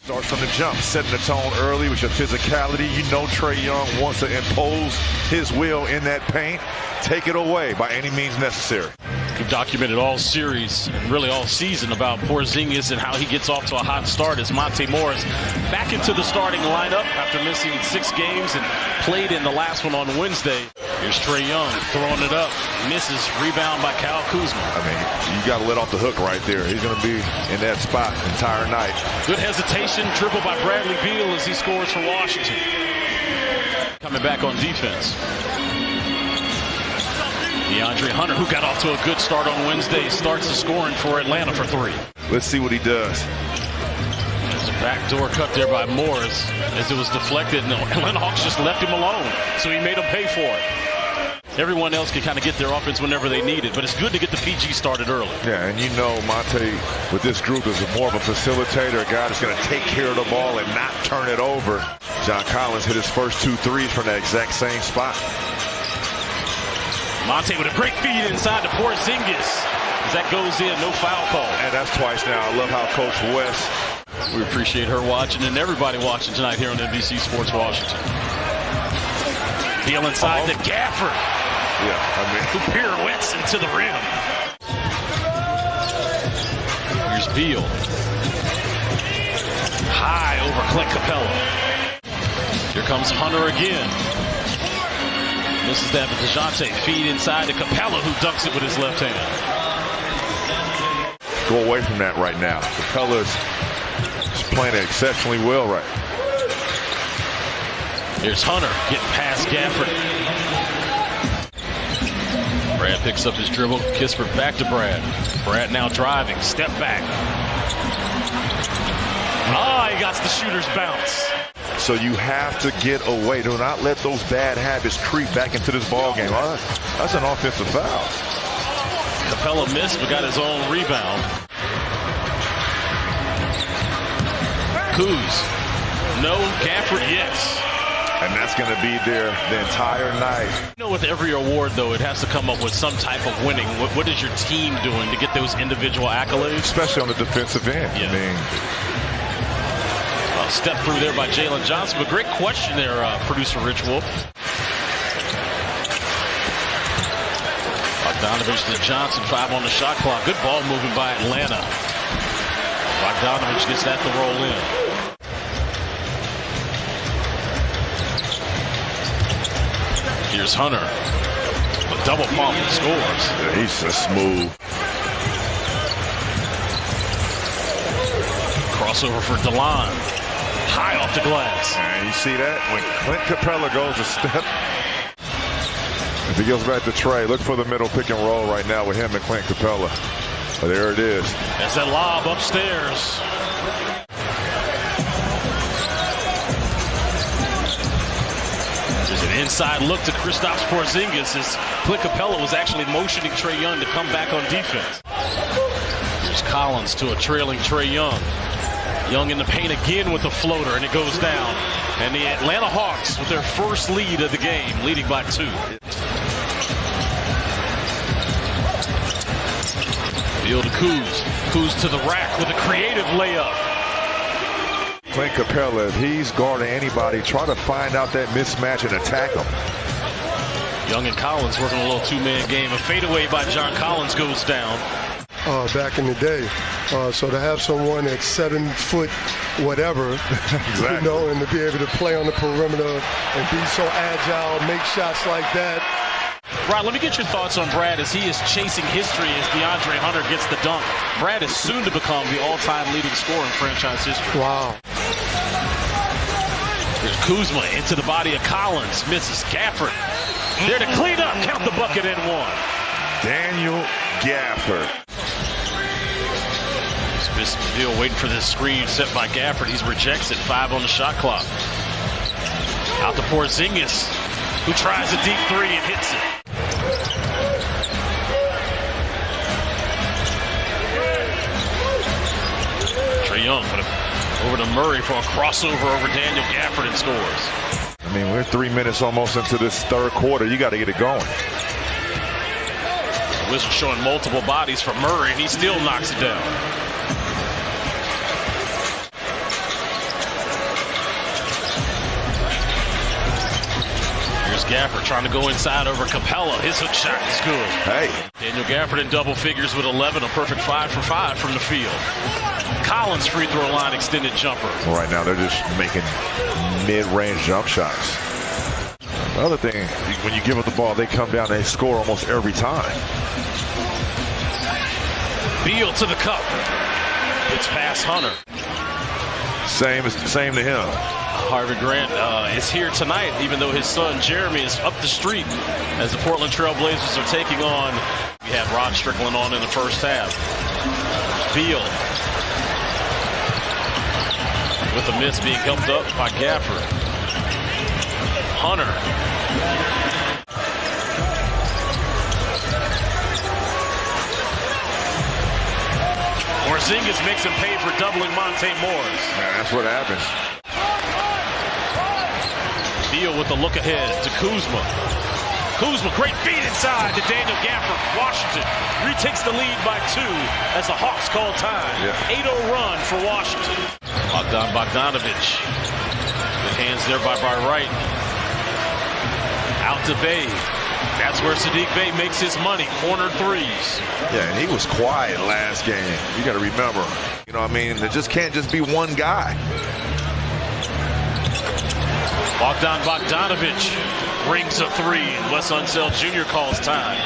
Starts from the jump, setting the tone early with your physicality. You know Trae Young wants to impose his will in that paint. Take it away by any means necessary. We've documented all series, and really all season, about Porzingis and how he gets off to a hot start as Monte Morris back into the starting lineup after missing 6 games and played in the last one on Wednesday. Here's Trae Young throwing it up, misses, rebound by Kyle Kuzma. I mean, you got to let off the hook right there. He's going to be in that spot the entire night. Good hesitation, dribble by Bradley Beal as he scores for Washington. Coming back on defense. DeAndre Hunter, who got off to a good start on Wednesday, starts the scoring for Atlanta for 3. Let's see what he does. There's a backdoor cut there by Morris as it was deflected, and the Atlanta Hawks just left him alone, so he made him pay for it. Everyone else can kind of get their offense whenever they need it, but it's good to get the PG started early. Yeah, and you know Monte with this group is more of a facilitator, a guy that's going to take care of the ball and not turn it over. John Collins hit his first 2 threes from that exact same spot. Monte with a great feed inside to Porzingis. As that goes in, no foul call. And that's twice now. I love how Coach West. We appreciate her watching and everybody watching tonight here on NBC Sports Washington. Beal inside to Gafford. Yeah, I mean. Who pirouettes into the rim. Here's Beal. High over Clint Capella. Here comes Hunter again. Misses that with DeJounte. Feed inside to Capella, who dunks it with his left hand. Go away from that right now. Capella's just playing it exceptionally well right. Here's Hunter getting past Gafford. Brad picks up his dribble. Kispert back to Brad. Brad now driving. Step back. He got the shooter's bounce. So you have to get away. Do not let those bad habits creep back into this ball game. That's an offensive foul. Capella missed, but got his own rebound. Kuz. No. Gafford, yes. And that's going to be there the entire night. You know, with every award, though, it has to come up with some type of winning. What is your team doing to get those individual accolades? Especially on the defensive end. Yeah. I mean, step through there by Jalen Johnson. But great question there, producer Rich Wolf. Bogdanovich to Johnson, 5 on the shot clock. Good ball moving by Atlanta. Bogdanovich gets that to roll in. Here's Hunter. A double pump and scores. Yeah, he's so smooth. Crossover for DeLon. High off the glass. And you see that? When Clint Capella goes a step. If he goes back to Trae, look for the middle pick and roll right now with him and Clint Capella. But there it is. There's that lob upstairs. There's an inside look to Kristaps Porzingis as Clint Capella was actually motioning Trae Young to come back on defense. Here's Collins to a trailing Trae Young. Young in the paint again with a floater, and it goes down. And the Atlanta Hawks with their first lead of the game, leading by 2. Field to Kuz. Kuz to the rack with a creative layup. Clint Capella, if he's guarding anybody, try to find out that mismatch and attack him. Young and Collins working a little 2-man game. A fadeaway by John Collins goes down. Back in the day. So to have someone at 7 foot whatever, exactly. You know, and to be able to play on the perimeter and be so agile, make shots like that. Rod, let me get your thoughts on Brad as he is chasing history as DeAndre Hunter gets the dunk. Brad is soon to become the all-time leading scorer in franchise history. Wow. There's Kuzma into the body of Collins. Misses Gafford. There to clean up. Count the bucket in 1. Daniel Gafford. Bill waiting for this screen set by Gafford. He rejects it. 5 on the shot clock. Out to Porzingis, who tries a deep 3 and hits it. Trae Young over to Murray for a crossover over Daniel Gafford and scores. I mean, we're 3 minutes almost into this third quarter. You got to get it going. The Wizards showing multiple bodies for Murray, and he still knocks it down. Here's Gafford trying to go inside over Capella. His hook shot is good. Hey. Daniel Gafford in double figures with 11, a perfect 5 for 5 from the field. Collins free throw line extended jumper. Well, right now they're just making mid-range jump shots. The other thing, when you give up the ball, they come down and they score almost every time. Beal to the cup. It's past Hunter. Same to him. Harvey Grant is here tonight, even though his son Jeremy is up the street as the Portland Trail Blazers are taking on. We had Rod Strickland on in the first half. Beal with the miss being helped up by Gafford. Hunter. Porzingis makes him pay for doubling Monte Morris. Yeah, that's what happens. Beal with the look ahead to Kuzma. Kuzma, great feed inside to Daniel Gafford. Washington retakes the lead by 2 as the Hawks call time. 8-0 run for Washington. Bogdanovich. Good hands there by Wright. Out to Bey. That's where Sadiq Bey makes his money. Corner threes. Yeah, and he was quiet last game. You got to remember. You know what I mean? It just can't just be one guy. Bogdanovich rings a 3. Wes Unseld Jr. calls time.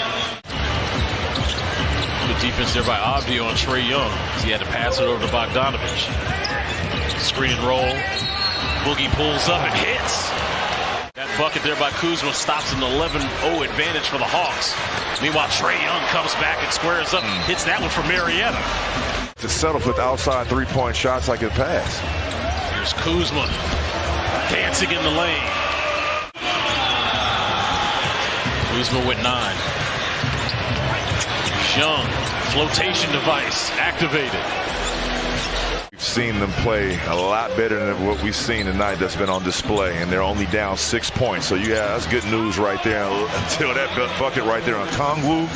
Good defense there by Abdi on Trae Young. He had to pass it over to Bogdanovich. Screen and roll. Boogie pulls up and hits. That bucket there by Kuzma stops an 11-0 advantage for the Hawks. Meanwhile, Trae Young comes back and squares up. Hits that one for Marietta. To settle for the outside three-point shots like it passed. Here's Kuzma dancing in the lane. Kuzma with 9. Young, flotation device activated. We've seen them play a lot better than what we've seen tonight that's been on display, and they're only down 6 points. So yeah, that's good news right there until that bucket right there on Kongwu.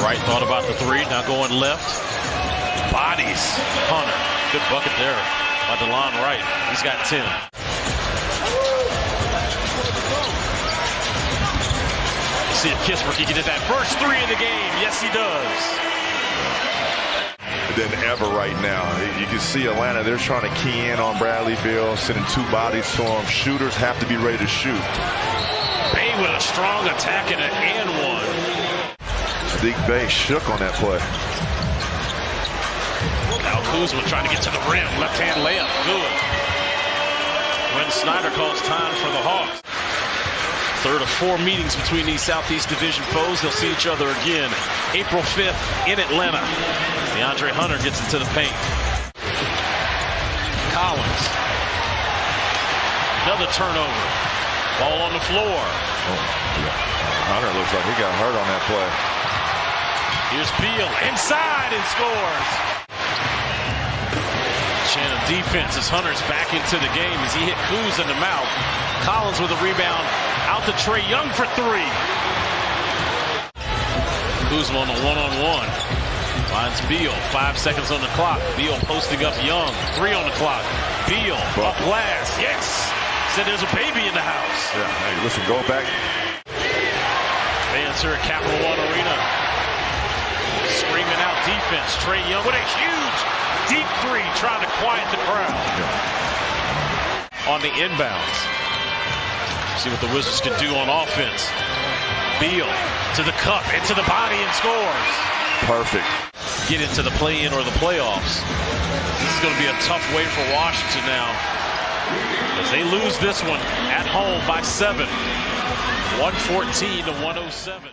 Wright thought about the 3, now going left. Bodies Hunter. Good bucket there by DeLon Wright. He's got 10. See if Kispert can get that first 3 in the game. Yes, he does. Than ever right now. You can see Atlanta, they're trying to key in on Bradley Beal, sending 2 bodies to him. Shooters have to be ready to shoot. Bey with a strong attack and an and 1. Sadiq Bey shook on that play. Now Kuzma trying to get to the rim. Left-hand layup. Good. When Snyder calls time for the Hawks. Third of 4 meetings between these Southeast Division foes. They'll see each other again April 5th in Atlanta. DeAndre Hunter gets into the paint. Collins. Another turnover. Ball on the floor. Hunter looks like he got hurt on that play. Here's Beal inside and scores. Shannon defense as Hunter's back into the game as he hit Kuz in the mouth. Collins with a rebound out to Trae Young for 3. Kuzma on the one-on-one. Finds Beal. 5 seconds on the clock. Beal posting up Young. 3 on the clock. Beal off glass. Yes. Said there's a baby in the house. Yeah. Hey, listen, go back. Fans here at Capital One Arena screaming out defense. Trae Young with a huge deep 3 trying to quiet the crowd. On the inbounds. See what the Wizards can do on offense. Beal to the cup, into the body and scores. Perfect. Get into the play-in or the playoffs. This is going to be a tough way for Washington now, as they lose this one at home by 7. 114 to 107.